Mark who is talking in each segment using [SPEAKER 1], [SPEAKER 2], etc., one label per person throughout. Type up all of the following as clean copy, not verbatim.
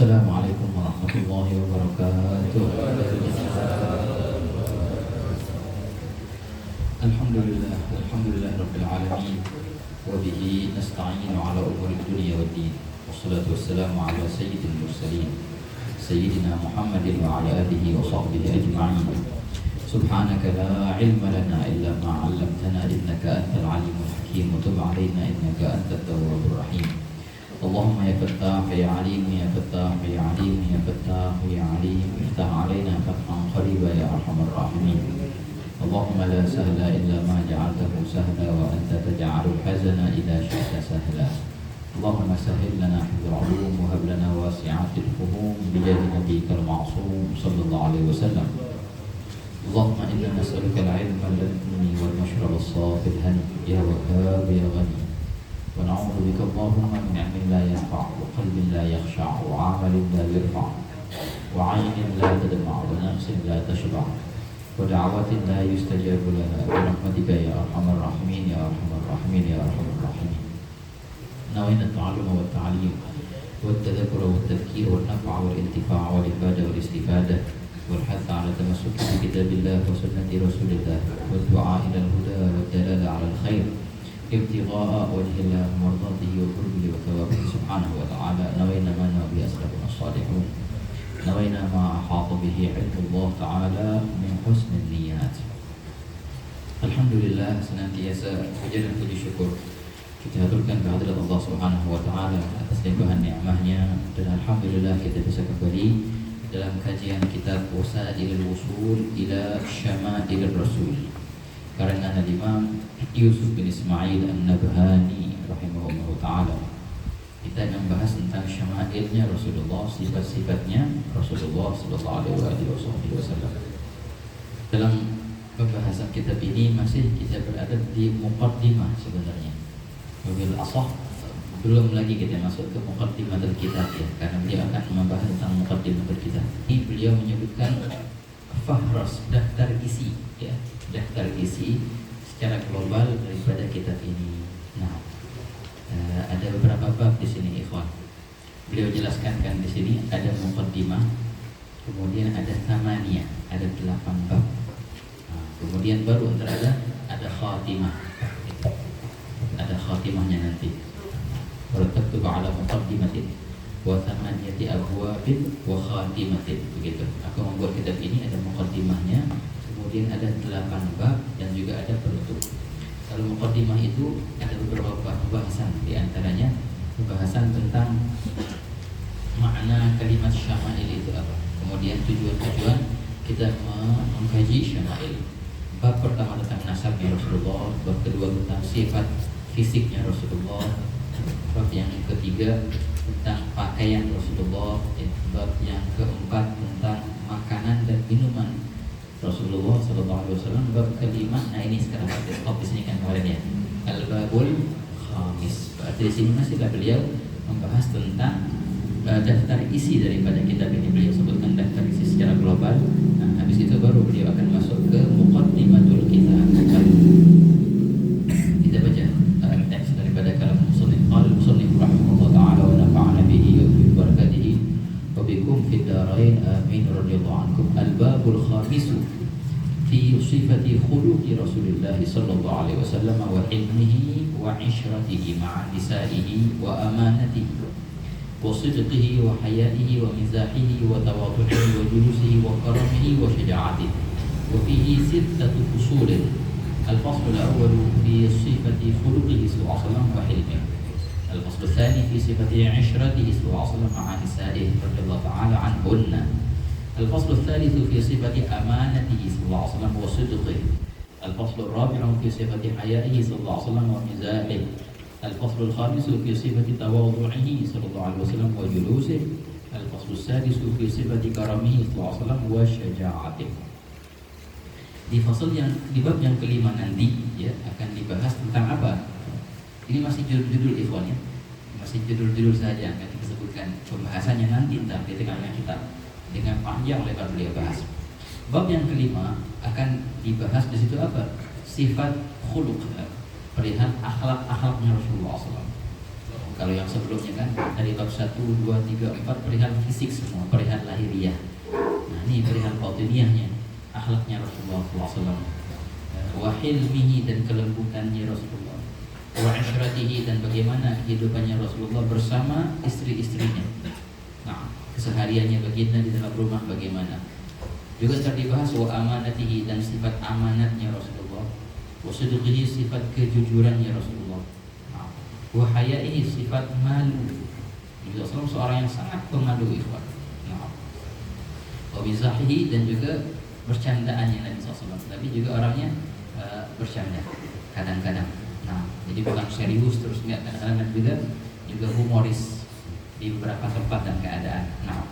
[SPEAKER 1] Assalamualaikum warahmatullahi wabarakatuh. Alhamdulillah rabbil alamin. Wa bihi nasta'inu ala umuri dunya waddin. Wassalatu wassalamu ala sayyidil mursalin Sayyidina Muhammadin wa ala alihi wa sahbihi ajma'in. Subhanaka la ilma lana illa ma 'allamtana innaka antal alimul hakim wa tub 'alaina innaka antat tawwabur rahim. Allahumma ya Fattah ya Alim ya Fattah ya Alim ya Fattah ya Alim iftah 'alaina fathan qariba ya arhamar rahimin. Allahumma la sahla illa ma ja'altahu sahla wa anta taj'alul hazana idza syi'ta sahla. Allahumma sahhil lana hifdzal 'ulum wa hab lana wasi'atil fuhum bi jahi nabiyyikal ma'sum sallallahu alaihi wasallam. Allahumma inna nas'aluka al-'ilma al-laduni wal mashrab as-safi al-hani ya Wahhab ya Ghani. Wa na'udzu bika Allahumma min 'ilmin la yanfa' wa qalbin la yakhsha' wa 'amalin la yarfa' wa 'aynin la tadma' wa nafsin la tashba' wa da'watin la yustajabu laha bi rahmatika ya arhamar rahimin ya arhamar rahimin ya arhamar rahimin. Nawaitu at-ta'alluma wa at-ta'lim wa at-tadhakkura wa at-tadhkir wa an-naf'a wa al-intifa' wa al-ifada wa al-istifada wal hath 'ala tamassuki bi kitabillah wa sunnati rasulillah wa ad-du'a ila al-huda wa ad-dalala 'ala al-khair ibtigha'a wajhillah mardatihi wa qurbihi wa thawabihi subhanahu wa ta'ala. Nawaina ma nabi aslafuna as-salihun nawaina ma ahata bihi 'ilmullah ta'ala min husnil niyat. Alhamdulillah, senantiasa puja dan puji syukur kita haturkan kehadirat Allah Subhanahu wa ta'ala atas limpahan nikmahnya, dan alhamdulillah kita bisa kembali dalam kajian kitab Wasailul Wusul ila Syama'il Rasul karangan Imam Yusuf bin Ismail An-Nabhani rahimahullah ta'ala. Kita membahas tentang syama'ilnya Rasulullah, sifat-sifatnya Rasulullah sallallahu alaihi wasallam. Dalam pembahasan kitab ini masih kita berada di muqaddimah sebenarnya. Wabil asah belum lagi kita masuk ke muqaddimah kitab ya, karena beliau akan membahas tentang muqaddimah kitab. Ini beliau menyebutkan fahras, daftar isi ya, daftar isi secara global daripada kitab ini. Nah, ada beberapa bab di sini ikhwan. Beliau jelaskan kan di sini ada muqaddimah, kemudian ada thamaniyah, ada 8 bab. Nah, kemudian baru ada khatimah. Ada khatimahnya nanti. Warattaqtu ala muqaddimatin wa thamaniyati abwabin wa khatimatin. Begitu. Aku membuat kitab ini ada muqaddimahnya, kemudian ada 8 bab dan juga ada penutup. Kalau muqaddimah itu ada beberapa pembahasan, di antaranya pembahasan tentang makna kalimat syama'il itu apa. Kemudian tujuan-tujuan kita mengkaji syama'il. Bab pertama tentang nasabnya Rasulullah, bab kedua tentang sifat fisiknya Rasulullah, bab yang ketiga tentang pakaian Rasulullah, bab yang keempat tentang makanan dan minuman Rasulullah sallallahu alaihi wasallam, bab kelima. Nah ini sekarang kita stop di sini kan kemarin ya. Al-babul khamis. Berarti di sini masihlah beliau membahas tentang daftar isi daripada kitab ini. Beliau sebutkan daftar isi secara global. Nah, habis itu baru beliau akan masuk ke muqaddimatul kitab. Kita baca teks daripada kalam musannif. Qala musannif rahimahullah ta'ala wa nafa'ana bihi wa bi barakatihi wa bikum fid darain amin radhiyallahu ankum. Al-babul khamis fi sifati khuluqi Rasulillah sallallahu alaihi wasallam wa ilmihi wa 'ishratihi ma'a nisa'ihi wa amanatihi wa sidqihi wa haya'ihi wa mizahihi wa tawadhu'ihi wa julusihi wa karamihi wa syaja'atihi wa fihi sittatu fusulin. Al-fasl al-awwal fi sifati khuluqihi sallallahu alaihi wasallam wa ilmihi. Al-fasl ats-tsani fi sifati 'ishratihi sallallahu alaihi wasallam ma'a nisa'ihi radhiyallahu ta'ala anhunna. الفصل الثالث في صفة أمانته صلى الله عليه وسلم وصدقه. الفصل الرابع في صفة حيائه صلى الله عليه وسلم ومزاحه. الفصل الخامس في صفة تواضعه صلى الله عليه وسلم وجلوسه. الفصل السادس في صفة كرمه صلى الله عليه وسلم وشجاعته. Di bab yang kelima nanti ya akan dibahas tentang apa? Ini masih judul-judul ikhwan ya. Masih judul-judul saja akan disebutkan pembahasannya nanti entah di tengahnya kita dengan panjang lebar beliau bahas. Bab yang kelima akan dibahas di situ apa? Sifat khuluq, perihal akhlak-akhlaknya Rasulullah SAW. Kalau yang sebelumnya kan dari bab 1, 2, 3, 4 perihal fisik semua, perihal lahiriah. Nah ini perihal batiniyahnya, akhlaknya Rasulullah SAW, wa hilmihi dan kelembutannya Rasulullah, wa isyratihi dan bagaimana kehidupannya Rasulullah bersama istri-istrinya. Nah kesehariannya baginda di dalam rumah bagaimana. Juga dibahas wa amanatihi dan sifat amanatnya Rasulullah, wa sidqihi sifat kejujurannya Rasulullah, wa hayaihi sifat malu. Rasulullah seorang yang sangat pemalu ikhwan. Wa bizahihi dan juga bercandaannya Nabi SAW. Nabi juga orangnya bercanda kadang-kadang. Nah, jadi bukan serius terus enggak, kadang-kadang juga humoris di beberapa tempat dan keadaan. Nah,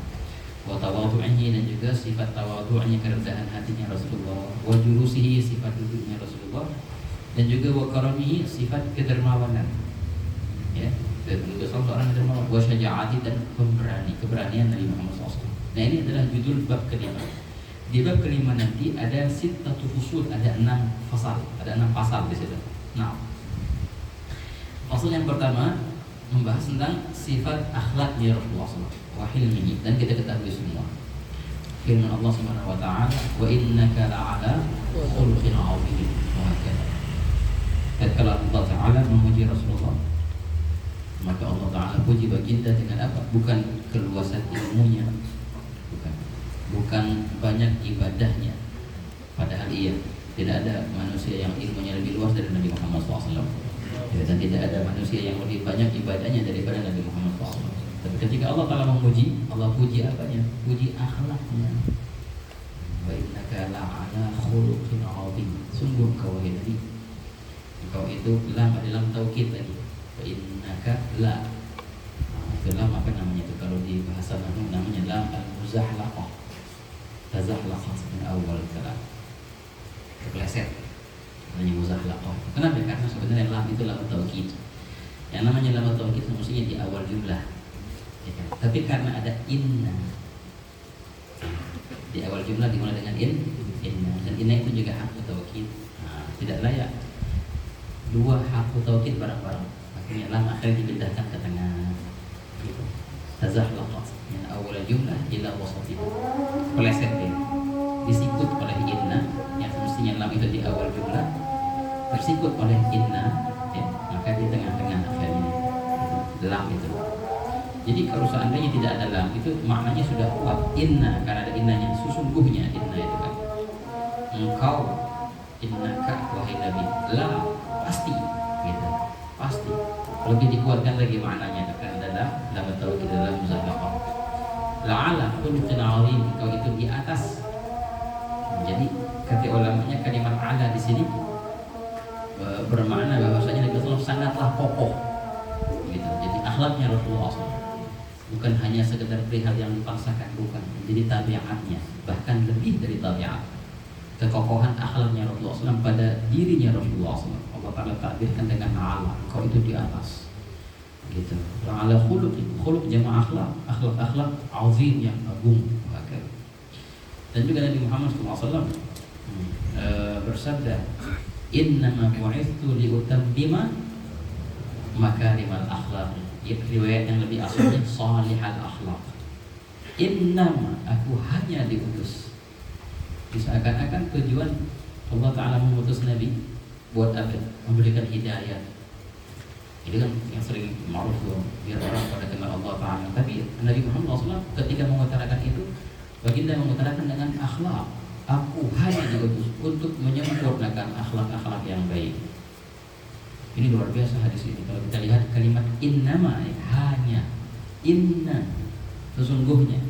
[SPEAKER 1] wa tawadhu'ihi dan juga sifat tawadhu'nya, kerendahan hatinya Rasulullah, wa julusihi sifat duduknya Rasulullah, dan juga wa karamihi sifat kedermawanan. Ya, Rasulullah seorang dermawan, wa syaja'ati dan keberanian Nabi Muhammad SAW. Nah ini adalah judul bab kelima. Di bab kelima nanti ada sittatu fusul, ada 6 pasal, di situ. Nah, fasal yang pertama membahas tentang sifat akhlaknya Rasulullah SAW, wa hilmihi, dan kita ketahui semua firman Allah Subhanahu wa taala, wa innaka la'ala khuluqin 'azim. Tatkala Allah Taala memuji Rasulullah, maka Allah Taala puji baginda dengan apa? Bukan keluasan ilmunya, bukan banyak ibadahnya, padahal iya, tidak ada manusia yang ilmunya lebih luas dari Nabi Muhammad SAW, dan tidak ada manusia yang lebih banyak ibadahnya daripada Nabi Muhammad SAW. Tapi ketika Allah Taala memuji, Allah puji apanya? Puji akhlaknya. Wa innaka la'ala khuluqin 'azim. Sungguh kau wahai Nabi, engkau itu lam dalam taukid tadi. Wa innaka la. Itu lam apa namanya itu kalau di bahasa Arab namanya lam al-muzahlaqah. Tazahlaqah min awal kalam. Terpeleset. Namanya muzahlaqah. Kenapa? Karena sebenarnya lam itu lam taukid. Yang namanya lam taukid semestinya di awal jumlah. Ya kan? Tapi karena ada inna di awal jumlah dimulai dengan inna, dan inna itu juga harfu taukid. Nah, tidak layak dua harfu taukid bareng-bareng. Akhirnya lam akhirnya dipindahkan ke tengah. Gitu. Tazahlaqah min awal jumlah ila wasatiha. Peleset dia. Disikut oleh inna yang semestinya lam itu di awal jumlah, tersikut oleh inna, ya, maka di tengah-tengah akhirnya lam itu. Jadi kalau seandainya tidak ada lam itu maknanya sudah kuat. Inna, karena ada innanya, sesungguhnya inna itu kan. Engkau, innaka wahai Nabi, la, pasti, gitu, pasti. Lebih dikuatkan lagi maknanya karena ada lam atau kita dalam muzakkar. La'ala khuluqin 'azim, engkau itu di atas. Jadi kata ulamanya kalimat ala di sini bermakna bahwasanya Nabi Rasulullah sangatlah kokoh. Gitu. Jadi akhlaknya Rasulullah SAW bukan hanya sekedar perihal yang dipaksakan, bukan, jadi tabiatnya, bahkan lebih dari tabiat. Kekokohan akhlaknya Rasulullah SAW pada dirinya Rasulullah SAW, Allah Ta'ala takdirkan dengan ala, kau itu di atas, gitu. Ala khuluq jama' akhlak azim yang agung. Dan juga Nabi Muhammad SAW bersabda, innama bu'ithtu liutammima makarimal akhlaq. Riwayat yang lebih aslinya salihal akhlaq. Innama, aku hanya diutus. Seakan-akan tujuan Allah Ta'ala mengutus Nabi buat apa? Memberikan hidayah. Itu kan yang sering ma'ruf tuh, biar orang pada kenal Allah Ta'ala. Tapi Nabi Muhammad SAW ketika mengutarakan itu, baginda mengutarakan dengan akhlak. Aku hanya diutus untuk menyempurnakan akhlak-akhlak yang baik. Ini luar biasa hadis ini. Kalau kita lihat kalimat innama, hanya, inna, sesungguhnya,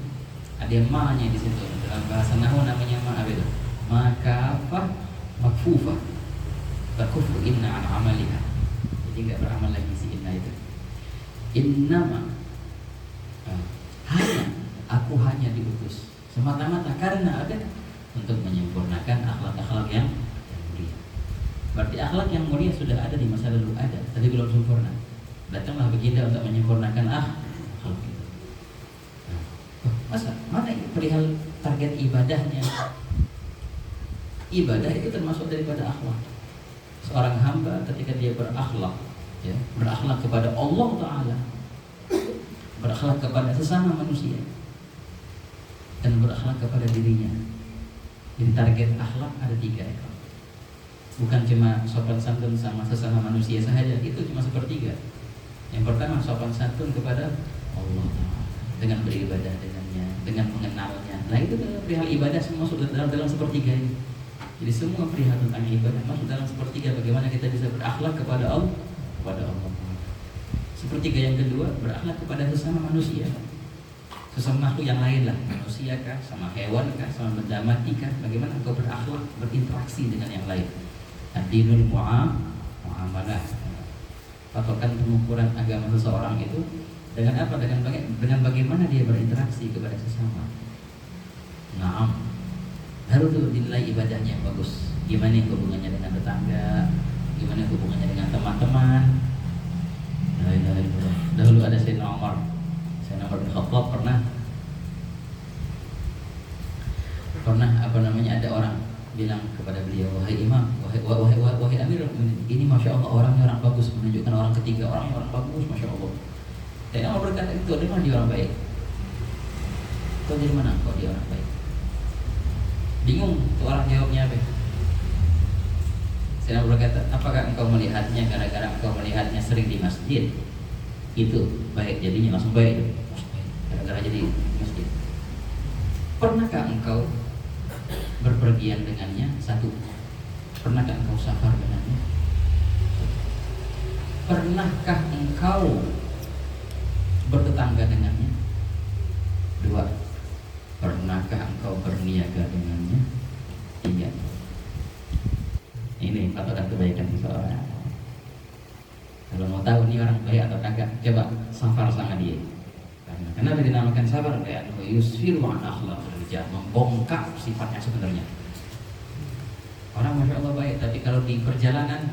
[SPEAKER 1] ada ma-nya di situ. Dalam bahasa nahwu namanya ma apa itu? Makafah, makfufah, takufu inna an amaliha. Jadi nggak beramal lagi si inna itu. Innama, hanya, aku hanya diutus semata-mata karena ada untuk menyempurnakan akhlak-akhlak yang mulia. Berarti akhlak yang mulia sudah ada di masa lalu ada, tapi belum sempurna. Datanglah baginda untuk menyempurnakan akhlak itu. Masa mana perihal target ibadahnya? Ibadah itu termasuk daripada akhlak. Seorang hamba ketika dia berakhlak, ya, berakhlak kepada Allah Ta'ala, berakhlak kepada sesama manusia, dan berakhlak kepada dirinya. Jadi target akhlak ada 3 ya. Bukan cuma sopan santun sama sesama manusia saja, itu cuma sepertiga. Yang pertama sopan santun kepada Allah Ta'ala, dengan beribadah dengannya, dengan mengenalnya. Nah itu perihal ibadah semua masuk dalam sepertiga ini. Jadi semua perihal tentang ibadah masuk dalam sepertiga. Bagaimana kita bisa berakhlak kepada Allah, Sepertiga yang kedua, berakhlak kepada sesama manusia, sesama makhluk yang lain lah, manusia kah, sama hewan kah, sama benda mati kah. Bagaimana engkau berakhlak, berinteraksi dengan yang lain. Ad-dinul mu'amalah. Patokan pengukuran agama seseorang itu dengan apa? Dengan bagaimana dia berinteraksi kepada sesama. Naam. Harus tuh dinilai ibadahnya yang bagus. Gimana hubungannya dengan tetangga, gimana hubungannya dengan teman-teman. Dahulu ada Sayyidina Umar bin Khattab pernah ada orang bilang kepada beliau, wahai imam, wahai Amirul Mukminin, ini masya Allah orangnya orang bagus, menunjukkan orang ketiga orangnya orang bagus, masya Allah. Dan Allah berkata, itu dari mana dia orang baik? Kau dari mana kau dia orang baik? Bingung tuh orang jawabnya apa? Saya berkata, apakah engkau melihatnya gara-gara engkau melihatnya sering di masjid? Itu baik, jadinya langsung baik. Gara-gara jadi masjid. Pernahkah engkau berpergian dengannya? 1. Pernahkah engkau safar dengannya? Pernahkah engkau bertetangga dengannya? 2. Pernahkah engkau berniaga dengannya? 3. Ini patokan kebaikan seseorang. Kalau mau tahu ini orang baik atau kagak, coba safar sama dia. Kenapa dinamakan sabar? Kayak yusfiru an akhlaq rijal, membongkar sifatnya sebenarnya. Orang masya Allah baik, tapi kalau di perjalanan,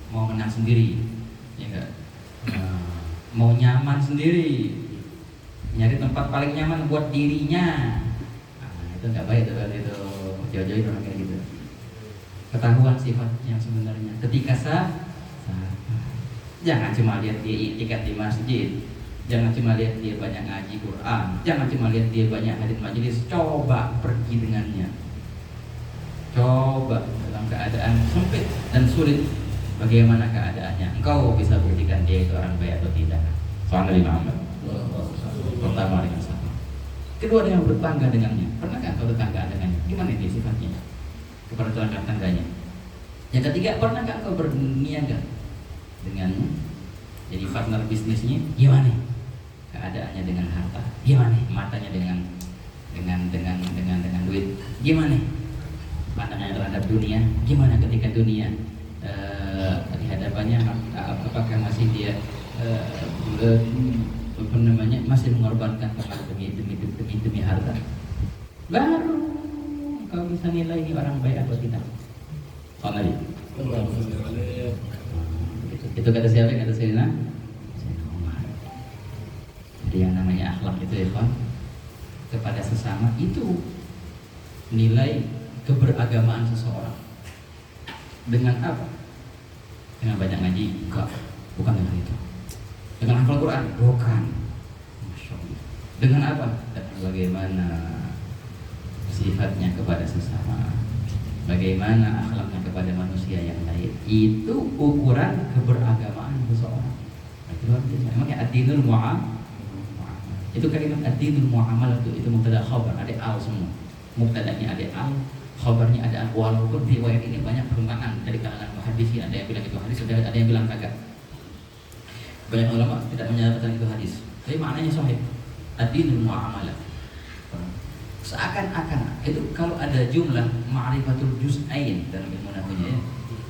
[SPEAKER 1] mau menang sendiri, ya enggak? Mau nyaman sendiri, nyari tempat paling nyaman buat dirinya. Itu nggak baik tuh, itu jauh-jauh orang kayak gitu. Ketahuan sifatnya sebenarnya. Ketika jangan cuma lihat dia itikad di masjid. Jangan cuma lihat dia banyak ngaji Quran, jangan cuma lihat dia banyak hadir majelis. Coba pergi dengannya. Coba dalam keadaan sempit dan sulit, bagaimana keadaannya? Engkau bisa buktikan dia itu orang baik atau tidak. Soal Nabi Muhammad. Pertama dengan sama. Kedua dengan bertangga dengannya. Pernahkah engkau bertangga dengannya? Gimana dia sifatnya kepada tetangganya? Yang ketiga, pernahkah engkau berniaga dengannya? Jadi partner bisnisnya gimana? Keadaannya dengan harta gimana? Matanya dengan duit gimana? Pandangannya terhadap dunia gimana? Ketika dunia di hadapannya, apakah masih dia masih mengorbankan demi harta? Baru kau bisa nilai ini orang baik atau tidak. Itu kata siapa? Kata Sayyidina Umar. Jadi yang namanya akhlak itu ya Pak, kepada sesama itu nilai keberagamaan seseorang. Dengan apa? Dengan banyak ngaji? Enggak, bukan dengan itu. Dengan hafal Quran? Bukan. Masya Allah. Dengan apa? Dan bagaimana sifatnya kepada sesama, bagaimana akhlaknya kepada manusia yang lain. Itu ukuran keberagamaan seseorang. Itu luar biasa. Memang ad-dinul mu'amalah. Itu kalimat ad-dinul mu'amalah itu mubtada khabar, ada al semua. Mubtadanya ada al, khabarnya ada al. Walaupun riwayat ini banyak pertentangan dari kalangan muhaddisin, ada yang bilang itu hadis, ada yang bilang kagak. Banyak ulama tidak menyatakan itu hadis. Tapi maknanya sahih. Ad-dinul mu'amalah. Seakan-akan itu kalau ada jumlah ma'rifatul juz'ain dalam ilmu nahwunya ya.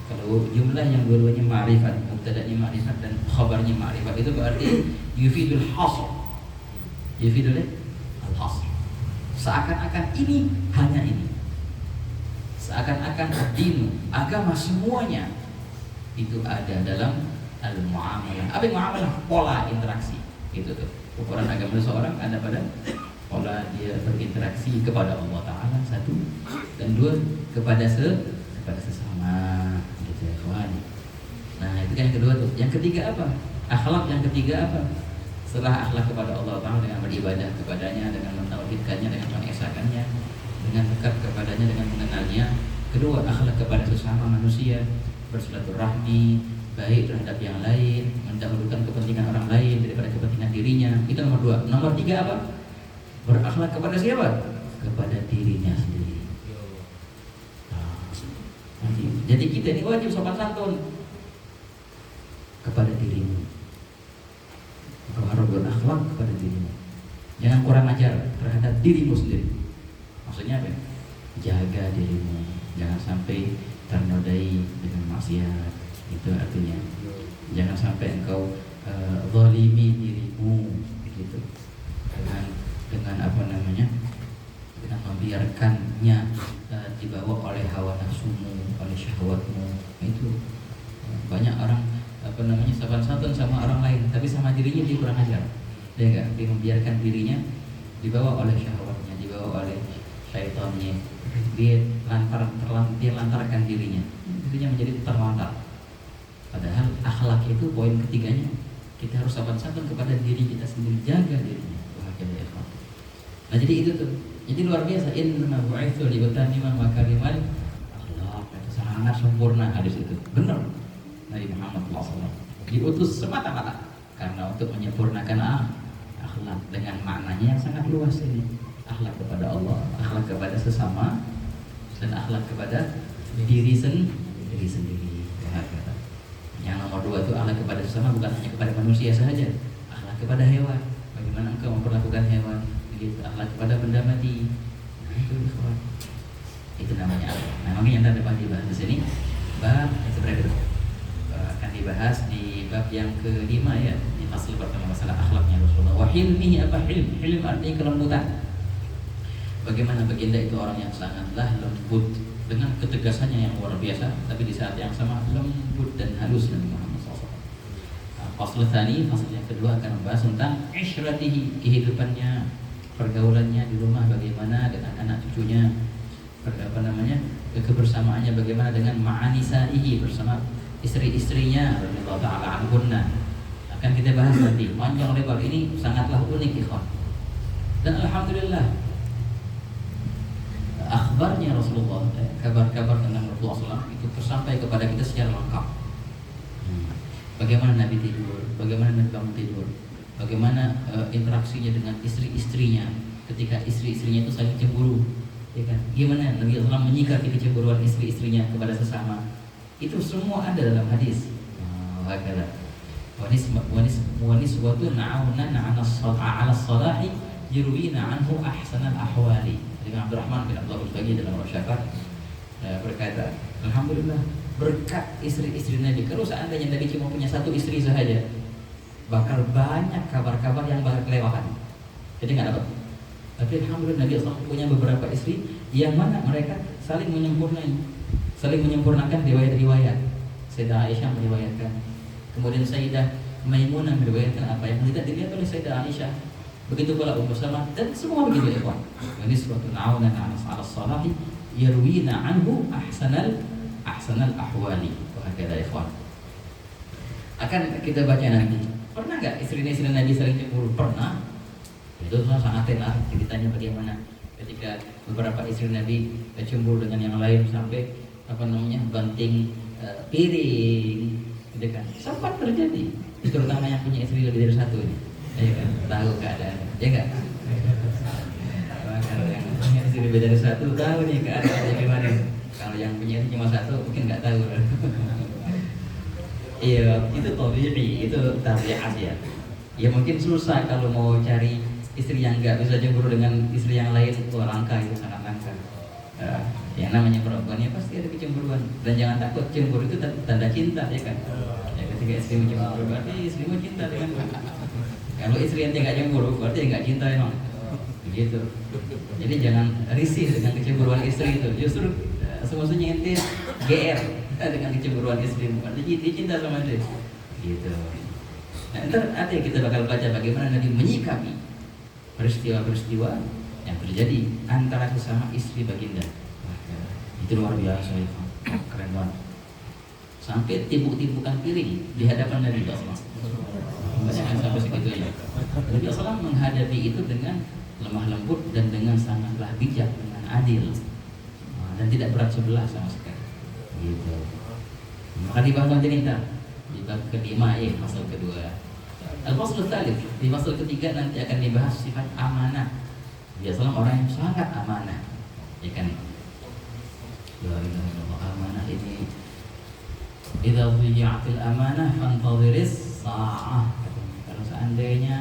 [SPEAKER 1] Kalau jumlah yang dua-duanya ma'rifat, mubtada'nya ma'rifat dan khabarnya ma'rifat, itu berarti yufidul hasr. Yufidul hasr. Seakan-akan ini hanya ini. Seakan-akan din, agama semuanya itu ada dalam al-mu'amalah. Apa yang mu'amalah? Pola interaksi. Itu tuh. Ukuran agama seseorang ada pada pola dia berinteraksi kepada Allah Ta'ala, 1, dan 2 kepada sesama gitu ya kawan. Nah itu Itu yang kedua tuh. Yang ketiga apa? Akhlak yang ketiga apa? Setelah akhlak kepada Allah Ta'ala dengan beribadah kepadanya, dengan mentauhidkannya, dengan mengesahkannya, dengan dekat kepadanya, dengan mengenalnya. Kedua, akhlak kepada sesama manusia, bersilaturahmi, baik terhadap yang lain, mendahulukan kepentingan orang lain daripada kepentingan dirinya. Itu nomor dua. Nomor tiga apa? Berakhlak kepada siapa? Kepada dirinya sendiri. Jadi kita ini wajib sopan santun kepada dirimu. Kau harus berakhlak kepada dirimu. Jangan kurang ajar terhadap dirimu sendiri. Maksudnya apa? Jaga dirimu, jangan sampai ternodai dengan maksiat. Itu artinya. Jangan sampai engkau zalimi dirimu, gitu. Dengan apa namanya? Dengan membiarkannya dibawa oleh hawa nafsumu, oleh syahwatmu. Itu banyak orang apa namanya sopan santun sama orang lain, tapi sama dirinya dia kurang ajar. Ya enggak? Dia membiarkan dirinya dibawa oleh syahwatnya, dibawa oleh syaitannya. Dia lantarkan dirinya menjadi terlantar. Padahal akhlak itu poin ketiganya. Kita harus sopan santun kepada diri kita sendiri, jaga dirinya. Nah jadi itu tuh. Jadi luar biasa. Inna bu'itsu li utammima makarimal akhlaq. Itu sangat sempurna hadis itu. Benar. Nabi Muhammad SAW diutus semata-mata karena untuk menyempurnakan akhlak dengan maknanya yang sangat luas ini. Akhlak kepada Allah, akhlak kepada sesama, dan akhlak kepada diri sendiri. Yang nomor dua itu akhlak kepada sesama, bukan hanya kepada manusia saja, akhlak kepada hewan. Bagaimana engkau memperlakukan hewan? Begitu, akhlak kepada benda mati. Nah, itu namanya akhlak. Nah, makanya yang dapat dibahas di sini bab itu berapa? Akan dibahas di bab yang kelima ya, di fasal pertama masalah akhlaknya Rasulullah. Wa hilmihi apa hilm? Hilm artinya kelembutan. Bagaimana baginda itu orang yang sangatlah lembut dengan ketegasannya yang luar biasa, tapi di saat yang sama lembut dan halus Nabi Muhammad SAW. Fasal tsani, fasal yang kedua akan membahas tentang isyratihi, kehidupannya, pergaulannya di rumah bagaimana dengan anak cucunya, apa namanya, kebersamaannya bagaimana dengan ma'anisaihi, bersama istri-istrinya radhiyallahu ta'ala anhunna. Akan kita bahas nanti panjang lebar, ini sangatlah unik ikhwan. Dan alhamdulillah akhbarnya Rasulullah, kabar-kabar tentang Rasulullah SAW itu tersampai kepada kita secara lengkap. Bagaimana Nabi tidur, bagaimana Nabi bangun tidur, bagaimana interaksinya dengan istri-istrinya ketika istri-istrinya itu saling cemburu, ya kan? Gimana Nabi SAW menyikapi kecemburuan istri-istrinya kepada sesama. Itu semua ada dalam hadis. Wahakala. Wanis watun na'aunan 'ala salahi yurwina anhu ahsanal ahwali. Dengan Abdurrahman bin Abdullah Al-Bagi dalam Rasyafat berkata, alhamdulillah berkat istri-istri Nabi. Kalau seandainya Nabi cuma punya satu istri saja, bakal banyak kabar-kabar yang bakal kelewatan. Jadi nggak dapat. Tapi alhamdulillah Nabi SAW punya beberapa istri yang mana mereka saling menyempurnakan riwayat-riwayat. Sayyidah Aisyah meriwayatkan, kemudian Sayyidah Maimunah meriwayatkan apa yang tidak dilihat oleh Sayyidah Aisyah. Begitu pula Ummu Salamah dan semua begitu ya, ikhwan. Ini suatu na'unan 'ala salahi yarwina anhu ahsanal ahwali. Wahakala ikhwan. Akan kita baca nanti. Pernah enggak istri-istri Nabi saling cemburu? Pernah. Itu sangat tenar ceritanya bagaimana ketika beberapa istri Nabi cemburu dengan yang lain sampai apa namanya banting piring, gitu kan. Sempat terjadi. Terutama yang punya istri lebih dari satu ini. Ya kan, tahu keadaan, ya kan? Kalau yang punya istri lebih dari satu tahu nih keadaannya gimana. Kalau yang punya istri cuma satu mungkin nggak tahu. Iya, itu tabi'i, itu tabiat ya. Ya mungkin susah kalau mau cari istri yang nggak bisa cemburu dengan istri yang lain, itu langka, itu sangat langka. Yang namanya perempuan ya pasti ada kecemburuan, dan jangan takut, cemburu itu tanda cinta ya kan. Ya ketika istrimu cemburu berarti istrimu cinta dengan. Kalau istri ente nggak cemburu, berarti nggak cinta emang. Begitu. Jadi jangan risih dengan kecemburuan istri itu. Justru semestinya ente GR dengan kecemburuan istrimu. Berarti dia cinta sama dia. Gitu. Nah, ntar ada kita bakal baca bagaimana Nabi menyikapi peristiwa-peristiwa yang terjadi antara sesama istri baginda. Itu luar biasa itu. Keren banget. sampai timbuk-timbukan piring di hadapan Nabi SAW. Banyak yang sampai segitunya. Nabi SAW menghadapi itu dengan lemah lembut dan dengan sangatlah bijak, dengan adil, dan tidak berat sebelah sama sekali. Gitu. Maka dibahas nanti di bab kelima pasal kedua. Al-Fasl Tsalits, di pasal ketiga nanti akan dibahas sifat amanah. Dia seorang orang yang sangat amanah, ya kan? La ilaha illallah, amanah ini idza dhiyatil amanah fantadhiris sa'ah. Kalau seandainya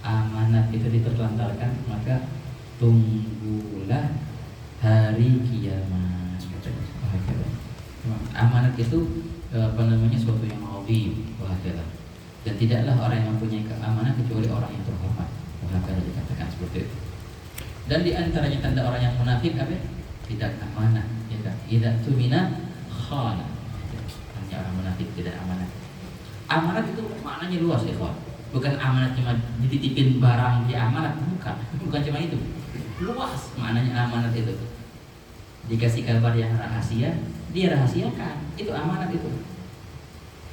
[SPEAKER 1] amanat itu diterlantarkan, maka tunggulah hari kiamat. Amanat itu suatu yang azim, dan tidaklah orang yang mempunyai keamanan kecuali orang yang terhormat. Maka dikatakan seperti itu. Dan di antaranya tanda orang yang munafik apa? Tidak amanah, ya kan? Idza tumina khana. Hanya orang munafik tidak amanah. Amanat itu maknanya luas, ya kawan. Bukan amanat cuma dititipin barang di amanat, bukan cuma itu. Luas maknanya amanat itu. Dikasih kabar yang rahasia, dia rahasiakan. Itu amanat itu.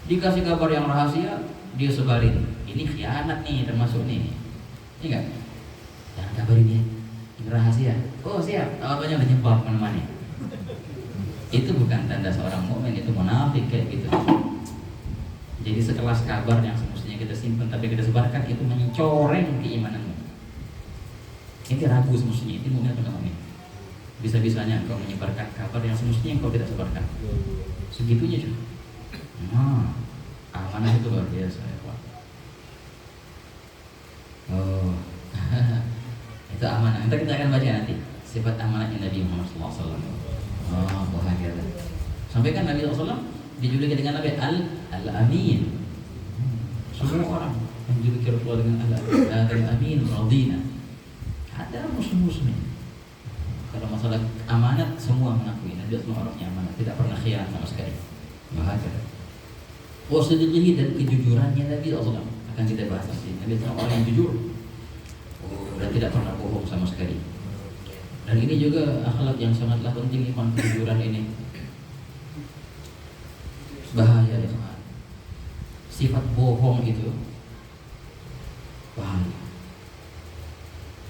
[SPEAKER 1] Dikasih kabar yang rahasia, dia sebarin. Ini khianat nih, termasuk nih. Ini enggak? Jangan kabarin ya. Ini rahasia. Oh siap. Apa-apanya udah nyebar kemana-mana. Itu bukan tanda seorang mukmin, itu munafik kayak gitu. Jadi sekelas kabar yang semestinya kita simpan tapi kita sebarkan, itu mencoreng keimananmu. Itu ragu semestinya. Itu mukmin atau enggak mukmin? Bisa-bisanya engkau menyebarkan kabar yang semestinya engkau tidak sebarkan. Segitunya cuy. Nah, amanah itu luar biasa ya Pak. Oh, itu amanah. Nanti kita akan baca nanti sifat amanahnya Nabi Muhammad SAW. Oh, bahagia. Sampai kan Nabi SAW dijuluki dengan Nabi Al-Amin. Semua orang menjuluki Rasulullah dengan Al-Amin, Radina. Ada musuh-musuhnya. Kalau masalah amanat semua mengakui Nabi semua orangnya amanat, tidak pernah khianat sama sekali. Bahagia. Wasidqihi, dan kejujurannya Nabi SAW akan kita bahas nanti. Nabi SAW orang yang jujur, dan tidak pernah bohong sama sekali. Dan ini juga akhlak yang sangatlah penting, iman kejujuran ini. Bahaya ya teman. Sifat bohong itu bahaya.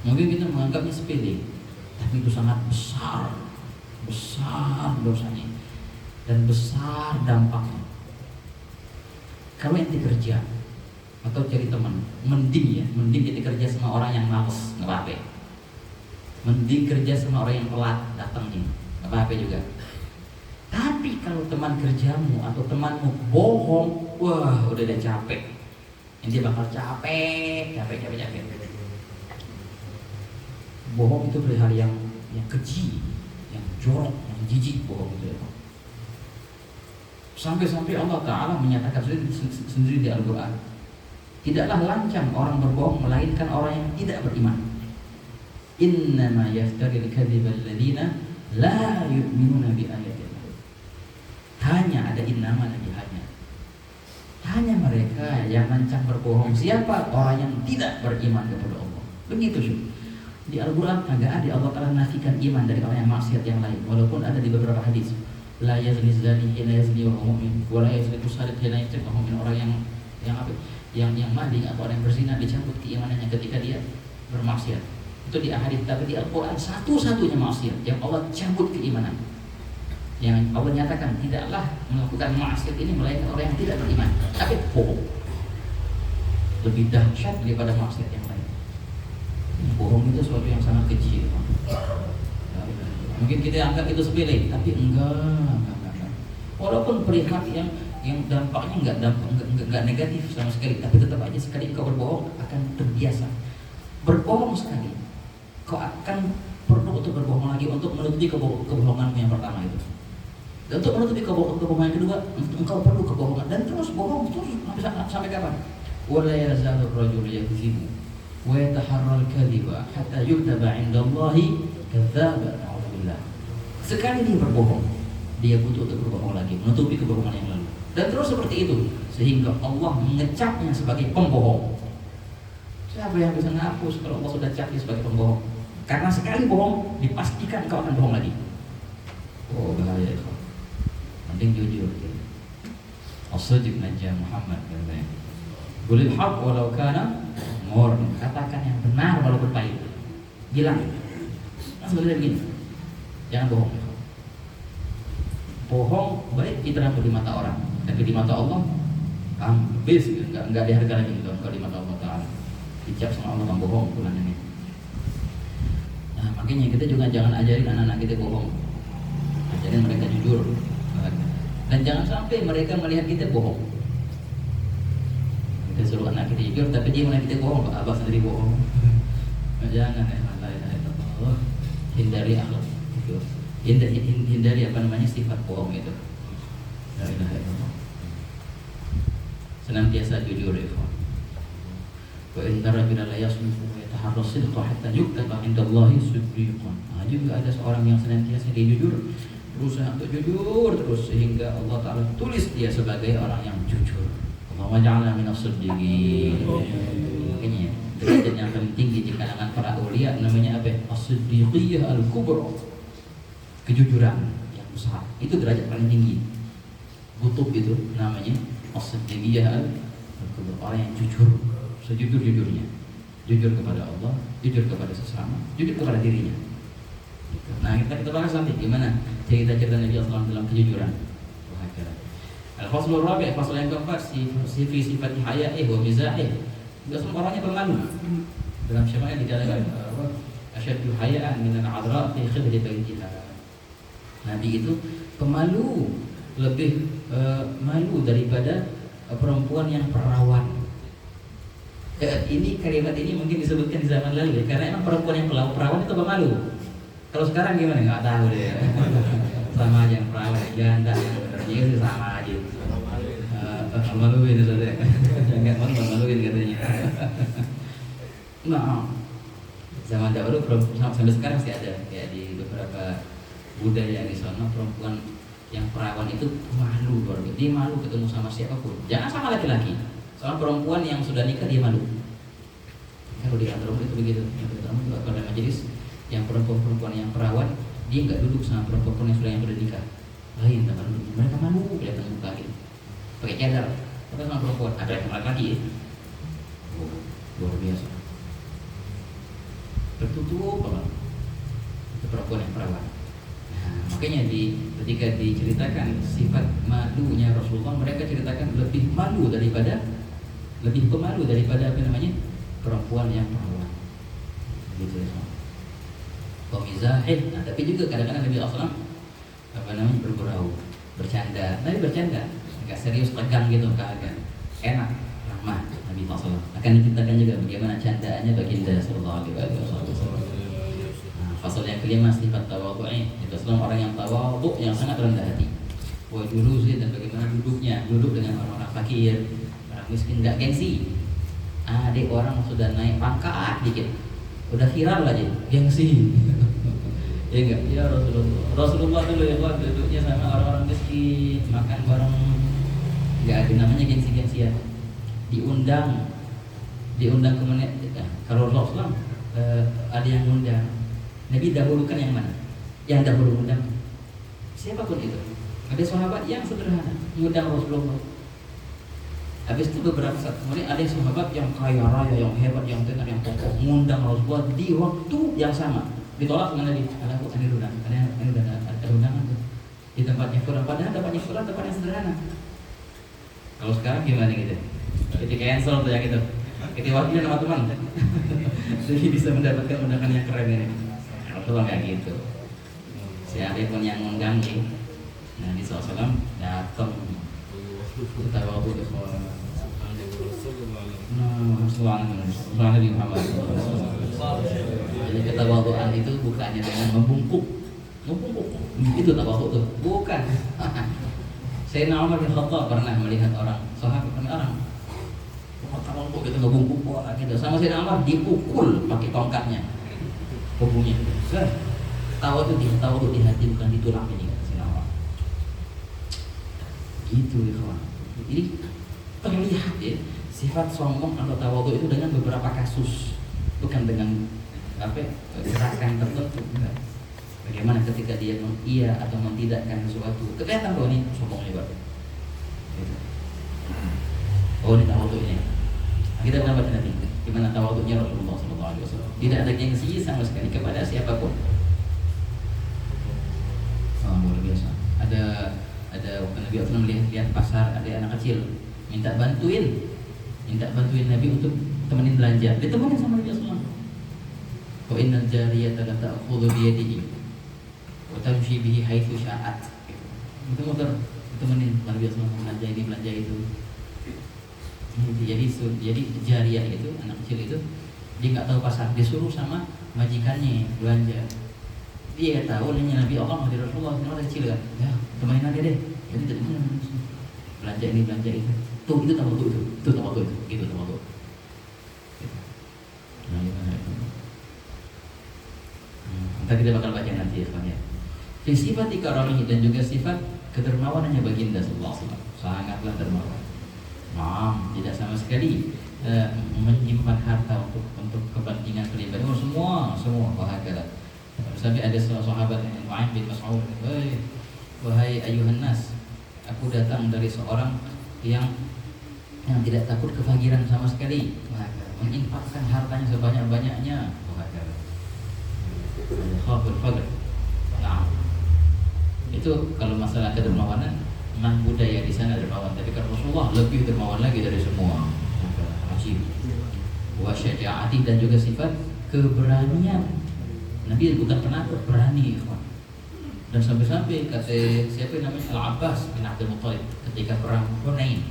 [SPEAKER 1] Mungkin kita menganggapnya sepele, tapi itu sangat besar dosanya dan besar dampaknya. Kalau ente kerja atau cari teman, mending ente kerja sama orang yang males, nggak apa-apa. Mending kerja sama orang yang telat datangnya, nggak apa-apa juga. Tapi kalau teman kerjamu atau temanmu bohong, wah udah capek. Ente bakal capek. Bohong itu hal yang keji, yang jorok, yang jijik bohong itu. Sampai-sampai Allah Ta'ala menyatakan sendiri di Al-Quran, tidaklah lancang orang berbohong melainkan orang yang tidak beriman. Innama yaftaril kadhiba alladhina la yu'minuna bi ayatillah. Hanya ada innama lagi, hanya mereka yang lancang berbohong. Siapa? Orang yang tidak beriman kepada Allah. Begitu sih. Di Al-Quran agak ada Allah Ta'ala nafikan iman dari orang yang maksiat yang lain, walaupun ada di beberapa hadis. La yazni zani hina yazni wa huwa mu'min, wa la yazni tusarif hina yazni wa huwa mu'min. Orang yang maling atau orang yang berzina dicabut keimanannya ketika dia bermaksiat. Itu di hadis, tapi di Al-Quran satu-satunya maksiat yang Allah cabut keimanan. Yang Allah nyatakan tidaklah melakukan maksiat ini melainkan orang yang tidak beriman. Tapi bohong lebih dahsyat daripada maksiat yang lain. Bohong itu sesuatu yang sangat keji. Mungkin kita anggap itu sepele, tapi enggak. Walaupun perihal yang dampaknya enggak negatif sama sekali, tapi tetap aja sekali kau berbohong akan terbiasa. Berbohong sekali, kau akan perlu untuk berbohong lagi untuk menutupi kebohonganmu yang pertama itu. Dan untuk menutupi kebohongan yang kedua, engkau perlu kebohongan dan terus bohong terus sampai kapan? Wala yazalur rajul yakzibu wa yataharral kadhiba hatta yuktaba 'inda Allahi kadzdzaba. Sekali dia berbohong, dia butuh untuk berbohong lagi, menutupi kebohongan yang lalu. Dan terus seperti itu, sehingga Allah mengecapnya sebagai pembohong. Siapa yang bisa menghapus kalau Allah sudah cap dia sebagai pembohong? Karena sekali bohong, dipastikan kau akan bohong lagi. Oh bahaya itu. mending jujur gitu. As-sidq najah Muhammad katanya. Qulil haqq walau kana mur, katakan yang benar walaupun pahit. Bilang. Nah, sebenarnya begini. Jangan bohong. Bohong baik diterima di mata orang, tapi di mata Allah habis gitu. Enggak diharga lagi gitu kalau di mata Allah Taala. Dicap sama Allah orang bohong pulang ini. Nah, makanya kita juga jangan ajarin anak-anak kita bohong. Ajarin mereka jujur. Dan jangan sampai mereka melihat kita bohong. Kita suruh anak kita jujur, tapi dia melihat kita bohong. Abah sendiri bohong. Jangan ya, Allah. Hindari akhlak itu. Hindari apa namanya sifat bohong itu. La ilaha illallah. Senantiasa jujur ya. Wa inna rabbana la yasmuhu wa yataharra sidqa hatta yuktaba 'inda Allahi siddiqan. Nah, juga ada seorang yang senantiasa dia jujur, berusaha untuk jujur terus sehingga Allah Ta'ala tulis dia sebagai orang yang jujur. Allahumma ja'alna minas siddiqin. Makanya derajat yang paling tinggi di kalangan para aulia namanya apa? As-siddiqiyah al-kubra. Kejujuran yang besar. Itu derajat paling tinggi. Kutub itu namanya as-siddiqiyah al-kubra. Orang yang jujur, sejujur-jujurnya. Jujur kepada Allah, jujur kepada sesama, jujur kepada dirinya. Nah, kita bahas nanti gimana cerita-cerita Nabi SAW dalam kejujuran. Al-Faslul Rabi', fasal yang keempat, sifat haya'i wa mizahi. Enggak semua orangnya pemalu. Dalam syama'il dikatakan asyaddu haya'an min al-'adra fi khidri baitiha. Nabi itu pemalu, lebih malu daripada perempuan yang perawan. Ini kalimat ini mungkin disebutkan di zaman lalu ya, karena emang perempuan yang perawan itu pemalu. Kalau sekarang gimana? Nggak tahu deh. Sama aja yang perawan, janda, yang itu sama aja. Maluin itu deh. Nggak maluin katanya. Nah, zaman dahulu sampai sekarang sih ada ya di beberapa budaya di sana perempuan yang perawan itu malu luar biasa. Dia malu ketemu sama siapapun. Jangan sama laki-laki. Soal perempuan yang sudah nikah dia malu. Kalau di kantor itu begitu. Kalau di majelis yang perempuan yang perawan dia nggak duduk sama perempuan yang sudah nikah. Lain tempat duduk. Mereka malu kelihatan muka gitu. Pakai cadar. Tapi sama perempuan ada yang laki-laki ya. Luar biasa. Tertutup banget. Itu perempuan yang perawan. Nah, makanya ketika diceritakan sifat malunya Rasulullah, mereka ceritakan lebih pemalu daripada apa namanya perempuan yang perawan. Gitu ya. Pemizahid. Nah, tapi juga kadang-kadang Nabi SAW apa namanya bergurau, bercanda. Nabi bercanda, nggak serius tegang gitu, kagak. Enak, ramah Nabi SAW. Akan diciptakan juga bagaimana candaannya baginda Sallallahu Alaihi Wasallam. Nah, fasal yang kelima sifat tawadhu'i. Itu Islam orang yang tawadhu, yang sangat rendah hati. Wa julusi, dan bagaimana duduk dengan orang-orang fakir, orang miskin, nggak gengsi. Ada orang sudah naik pangkat dikit, udah viral aja, gengsi. Ya enggak? Ya Rasulullah dulu ya Pak, duduknya sama orang-orang miskin, makan bareng, nggak ada namanya gengsi-gengsian. Diundang ke mana? Kalau Rasulullah ada yang undang, Nabi dahulukan yang mana? Yang dahulu undang siapapun itu. Ada sahabat yang sederhana mengundang Rasulullah. Habis itu beberapa saat kemudian ada sahabat yang kaya raya, yang hebat, yang tenar, yang kokoh mengundang Rasulullah di waktu yang sama. Ditolak dengan Nabi. Ada undangan tuh di tempatnya fulan, padahal tempatnya fulan tempat yang sederhana. Kalau sekarang gimana gitu? Jadi cancel tuh yang itu. Kita wakilin sama teman. Jadi bisa mendapatkan undangan yang keren ini. Rasulullah nggak gitu. Siapa pun yang mengundang Nabi SAW datang. Kita waktu itu Nabi Muhammad. Jadi ketawadhuan itu bukannya dengan membungkuk. Itu tawadhu tuh, bukan. Sayyidina Umar bin Khattab pernah melihat orang sahabat orang tawadhu gitu ngebungkuk gitu. Sama Sayyidina Umar dipukul pakai tongkatnya, punggungnya. Tawadhu di hati bukan di tulang ini Sayyidina Umar. Gitu ya kawan. Jadi terlihat ya sifat sombong atau tawadhu itu dengan beberapa kasus, bukan dengan gerakan tertentu. Bagaimana ketika dia mengiya atau mentidakkan sesuatu, kelihatan bahwa ini sombong hebat. Gitu. Oh, ini tawadhu'nya. Kita pernah baca nanti gimana tawadhu'nya Rasulullah SAW. Tidak ada gengsi sama sekali kepada siapapun. Oh, luar biasa. Ada waktu Nabi SAW melihat pasar, ada anak kecil minta bantuin Nabi untuk temenin belanja. Ditemenin sama Nabi SAW. Wa innal jariyata la ta'khudhu bi yadihi wa tamshi bihi haitsu sya'at. Itu motor ditemenin Nabi SAW belanja ini belanja itu. Jadi jariyah itu anak kecil itu dia nggak tahu pasar, disuruh sama majikannya belanja. Dia tahu nanya Nabi Allah Nabi Rasulullah kenapa kecil kan? Ya temenin aja deh. Jadi tadi belanja ini belanja itu. Tuh itu tawadhu itu tawadhu itu gitu tawadhu. Nah, Nanti kita bakal baca nanti ya. Fi sifat ikramihi dan juga sifat kedermawanannya baginda sallallahu alaihi wasallam. Sangatlah dermawan. Tidak sama sekali menyimpan harta untuk kepentingan pribadi. Semua bahagia. Sampai ada seorang sahabat yang Nu'aim bin Mas'ud, wahai ayuhan nas, aku datang dari seorang yang tidak takut kefakiran sama sekali, menginfakkan hartanya sebanyak-banyaknya. Khaful faqr. Nah, itu kalau masalah kedermawanan, memang budaya di sana dermawan. Tapi kalau Rasulullah lebih dermawan lagi dari semua. Ajib. Wa syaja'ati dan juga sifat keberanian. Nabi bukan penakut, berani. Dan sampai-sampai kata siapa namanya Al-Abbas bin Abdul Muttalib ketika perang Hunain,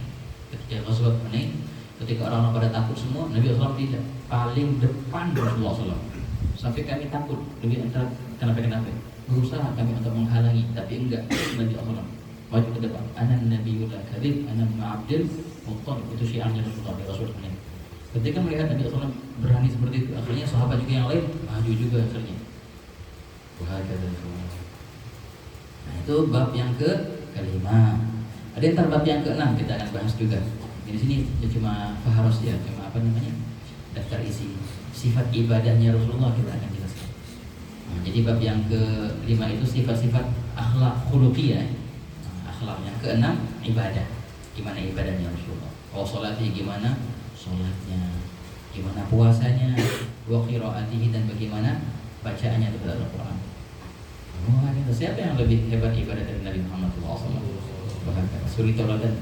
[SPEAKER 1] ketika Ghazwat Hunain, ketika orang-orang pada takut semua, Nabi SAW tidak, paling depan Rasulullah SAW. Sampai kami takut, lebih antara kenapa berusaha kami untuk menghalangi, tapi enggak. Nabi SAW maju ke depan. Anan Nabiyul Kadhib, anan Abdul Muttalib, itu syiarnya Rasulullah di Ghazwat Hunain. Ketika melihat Nabi SAW berani seperti itu, akhirnya sahabat juga yang lain maju juga akhirnya. Nah itu bab yang ke-5. Ada yang bab yang ke-6 kita akan bahas juga. Di sini ya cuma faharos ya, cuma daftar isi sifat ibadahnya Rasulullah kita akan jelaskan. Nah, jadi bab yang ke-5 itu sifat-sifat akhlak khuluqiyah. Akhlak yang ke-6 ibadah. Gimana ibadahnya Rasulullah? Salatnya gimana? Salatnya. Gimana puasanya? Wa qiraatihi dan bagaimana bacaannya terhadap Al-Quran. Siapa yang lebih hebat ibadah dari Nabi Muhammad SAW? Suri tauladan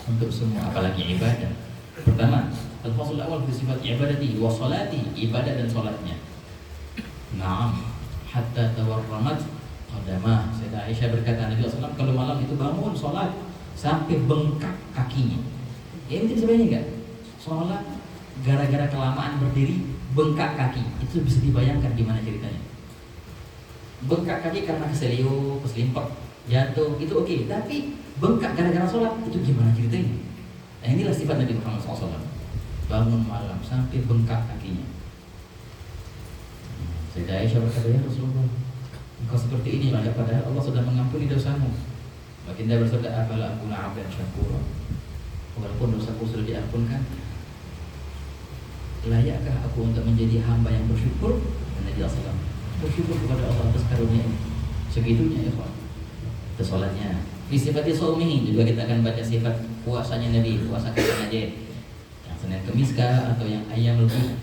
[SPEAKER 1] untuk semua, apalagi ibadah. Pertama, al-fasl awal fi sifat ibadati wa salati, ibadah dan salatnya. Naam, hatta tawarramat qadamah. Sayyidah Aisyah berkata Nabi SAW kalau malam itu bangun salat sampai bengkak kakinya. Ya mungkin sebenarnya enggak? Salat gara-gara kelamaan berdiri bengkak kaki, itu bisa dibayangkan gimana ceritanya. Bengkak kaki karena keselimpet, jatuh, itu oke. Tapi bengkak gara-gara sholat, itu gimana ceritanya? Nah inilah sifat Nabi Muhammad SAW. Bangun malam sampai bengkak kakinya. Sayyidah Aisyah berkata, ya Rasulullah, engkau seperti ini lah, padahal Allah sudah mengampuni dosamu. Baginda bersabda, afala akuna 'abdan syakura. Walaupun dosaku sudah diampunkan, layakkah aku untuk menjadi hamba yang bersyukur? Dan Nabi SAW bersyukur kepada Allah atas karunia ini. Segitunya ya kawan. Itu salatnya. Di sifatnya saumihi juga kita akan baca sifat puasanya Nabi, puasa kapan aja. Yang Senin Kamis kah atau yang ayam lebih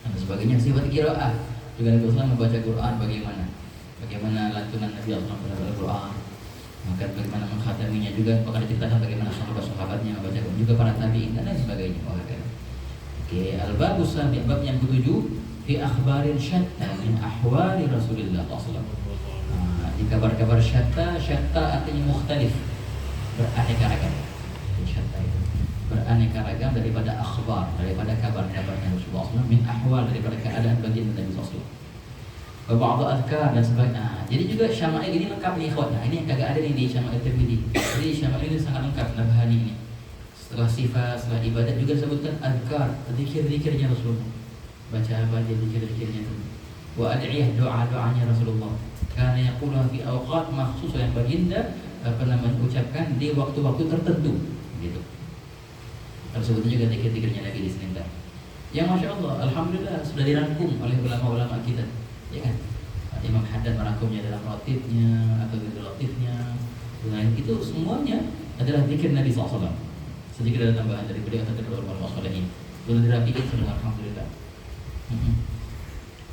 [SPEAKER 1] dan sebagainya. Sifat qiraah juga Nabi SAW membaca Quran bagaimana lantunan Nabi SAW terhadap Al-Quran. Maka bagaimana mengkhataminya juga, bahkan diceritakan bagaimana sahabat-sahabatnya membaca Quran, juga para tabi'in dan lain sebagainya. Oke, al-babus sabi', bab yang ke-7 fi akhbarin syatta min ahwali Rasulullah SAW. Di kabar-kabar syatta artinya mukhtalif, beraneka-ragam. Syatta itu beraneka ragam daripada akhbar, daripada kabar-kabarnya Rasulullah SAW, min ahwal, daripada keadaan bagian Nabi SAW. Ba'd azkar dan sebagainya. Jadi juga syama'il ini lengkap nih ikhwan. Nah, ini yang kagak ada nih di Syama'il Tirmidzi. Jadi syama'il ini sangat lengkap Nabhani ini. Setelah sifat, setelah ibadat juga disebutkan azkar, zikir-zikirnya Rasulullah. Baca apa aja zikir-zikirnya itu. Wa ad'iyah, doa-doanya Rasulullah. Karena yaqulu fi awqat makhsus yang baginda ucapkan di waktu-waktu tertentu gitu. Tersebut juga zikir-zikirnya Nabi di sini. yang masya Allah, alhamdulillah sudah dirangkum oleh ulama-ulama kita, ya kan? Imam Haddad merangkumnya dalam rotibnya atau di latifnya. Nah itu semuanya adalah zikir Nabi SAW. Sedikit ada tambahan dari beliau atau kedua ulama ini. Sudah dirapikan semua, alhamdulillah.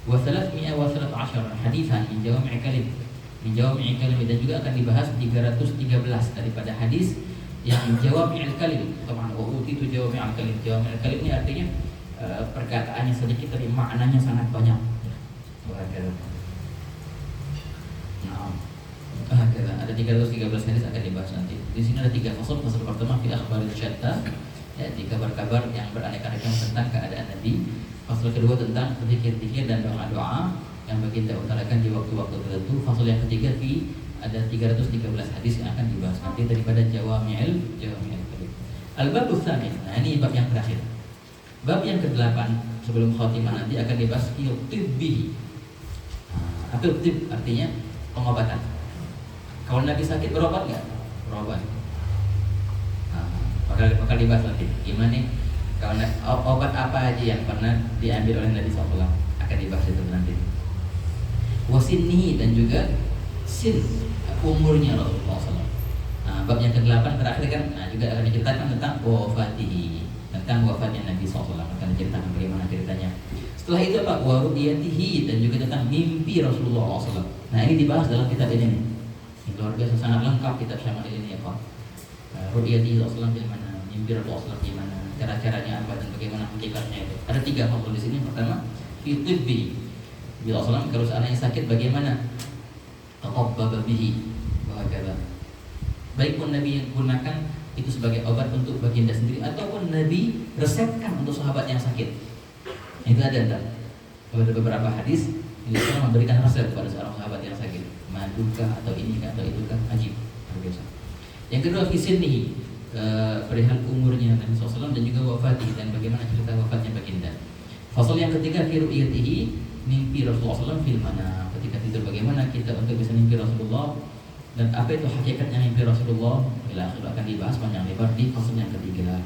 [SPEAKER 1] Wa 313 hadisan min jawami' kalim. Min jawami' kalim, dan juga akan dibahas 313 daripada hadis yang jawami' kalim. Wa utitu jawami' kalim. Jawami' kalim ini artinya perkataannya sedikit tapi maknanya sangat banyak. Ada 313 hadis akan dibahas nanti. Di sini ada 3 fasal. Fasal pertama fi akhbaril syatta, ya, di kabar-kabar yang beraneka-ragam tentang keadaan Nabi. Fasal kedua tentang zikir-zikir dan doa-doa yang baginda utarakan di waktu-waktu tertentu. Fasal yang ketiga ada 313 hadis yang akan dibahas nanti daripada jawami'il kalim. Al-babus tsamin. Nah, ini bab yang terakhir. Bab yang ke-8 sebelum khatimah nanti akan dibahas tibbi. Apa tib artinya? Pengobatan. Kalau Nabi sakit berobat nggak? Berobat. Bakal dibahas nanti. Gimana nih? Kalau obat apa aja yang pernah diambil oleh Nabi SAW akan dibahas itu nanti. Wasinni, dan juga sin umurnya Rasulullah SAW. Bab yang ke-8 terakhir kan, juga akan diceritakan tentang wafatihi, tentang wafatnya Nabi SAW, akan diceritakan bagaimana ceritanya. Setelah itu apa? Warudiyatihi, dan juga tentang mimpi Rasulullah SAW. Nah ini dibahas dalam kitab ini nih. Ini luar biasa, sangat lengkap kitab Syama'il ini ya Pak. Rudiyatihi Rasulullah bagaimana, mimpi Rasulullah bagaimana, cara-caranya apa, dan bagaimana hakikatnya itu. Ada 3 faktor di sini. Pertama, fitibbi. Bila Rasulullah kalau seandainya sakit bagaimana? Taqabbaba bihi. Wahakala. Baik pun Nabi yang gunakan itu sebagai obat untuk baginda sendiri, ataupun Nabi resepkan untuk sahabat yang sakit. Itu ada beberapa hadis Nabi SAW memberikan resep kepada seorang sahabat yang sakit, madukah atau inikah atau itukah, ajib, luar biasa. Yang kedua fisinnihi, perihal umurnya Nabi SAW dan juga wafatih, dan bagaimana cerita wafatnya baginda. Fasal yang ketiga fi ru'yatihi, mimpi Rasulullah SAW fil manam, ketika tidur bagaimana kita untuk bisa mimpi Rasulullah, dan apa itu hakikatnya mimpi Rasulullah. Bila akhir akan dibahas panjang lebar di fasal yang ketiga.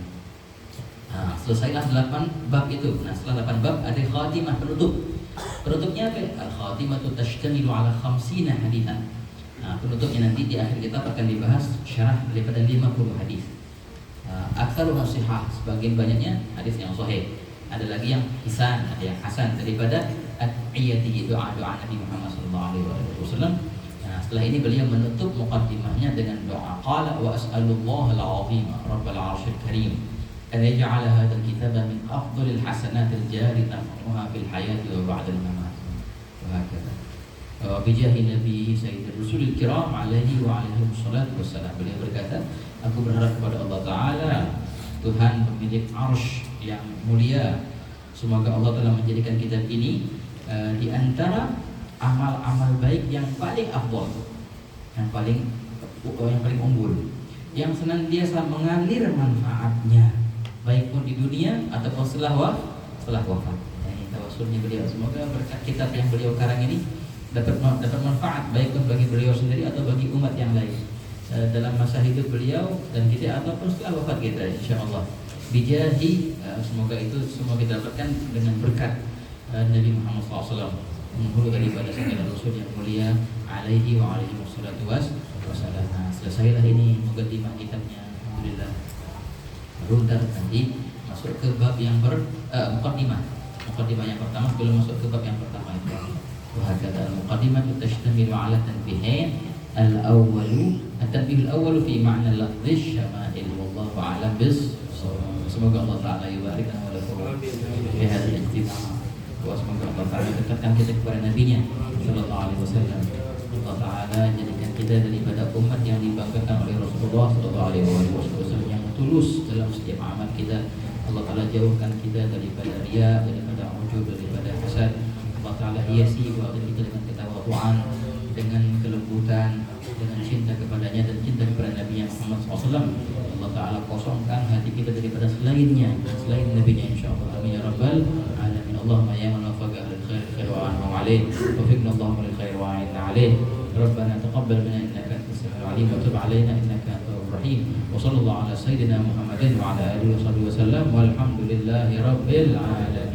[SPEAKER 1] Nah, selesailah 8 bab itu. Nah, setelah 8 bab ada khatimah, penutup. Penutupnya apa? Al-khatimatu tashtamilu ala 50 hadithan. Nah, penutupnya nanti di akhir kitab akan dibahas syarah daripada 50 hadis. Aktsaruha shihah, sebagian banyaknya hadis yang sahih. Ada lagi yang hisan, ada yang hasan daripada ad'iyatihi, doa-doa Nabi Muhammad SAW. Nah, setelah ini beliau menutup muqaddimahnya dengan doa. Qala wa as'alullaha al-'azim rabbal 'arsyil karim an yaj'ala hadzal kitaba min afdhalil hasanatil jari naf'uha fil hayati wa ba'dal mamat. Wa hakadha. Wa bi jahi nabiyhi sayyidil rusulil kiram alaihi wa alaihi wassalatu wassalam. Beliau berkata, aku berharap kepada Allah Ta'ala, Tuhan pemilik arsy yang mulia, semoga Allah telah menjadikan kitab ini di antara amal-amal baik yang paling afdal, yang paling unggul, yang senantiasa mengalir manfaatnya, baik pun di dunia ataupun setelah wafat. Ini tawasulnya beliau, semoga berkat kitab yang beliau karang ini dapat manfaat baik pun bagi beliau sendiri atau bagi umat yang lain dalam masa hidup beliau dan kita ataupun setelah wafat kita, insyaallah. Bijahi, semoga itu semua kita dapatkan dengan berkat Nabi Muhammad SAW, menghulu daripada segala rasul yang mulia alaihi wa alaihi wassalatu wassalam. Selesailah ini muqaddimah kitabnya, alhamdulillah. Baru nanti masuk ke bab yang muqaddimah yang pertama sebelum masuk ke bab yang pertama itu. Wa hakadha al-muqaddimah tashtamilu ala tanbihain. Al-awwalu, at-tanbih al-awwalu fi ma'na lafdh syama'il, wallahu a'lam bis. Semoga Allah Ta'ala yubarik lana wa lakum fi hadhihi al-ijtima'. Semoga Allah Ta'ala dekatkan kita kepada Nabi-Nya sallallahu alaihi wasallam. Allah Ta'ala jadikan kita daripada umat yang dibanggakan oleh Rasulullah sallallahu alaihi wasallam, yang tulus dalam setiap amal kita. Allah Ta'ala jauhkan kita daripada riya, daripada ujub, daripada hasad. Allah Ta'ala hiasi wajah kita dengan ketawaduan, dengan kelembutan, dengan cinta kepadanya dan cinta kepada Nabi Muhammad SAW. Allah Ta'ala kosongkan hati kita daripada selainnya, selain Nabi-Nya, insyaAllah. Amin ya Rabbal Alamin. Allahumma ya man wafaqa lil khair wa an'ama alayh, wafiqna Allahumma lil khair wa a'inna alayh. Rabbana taqabbal minna innaka antas samiul alim wa tub alayna innaka antat rahim. Wa sallallahu ala sayyidina Muhammadin wa ala alihi wa sahbihi wa sallam. Walhamdulillahi rabbil alamin.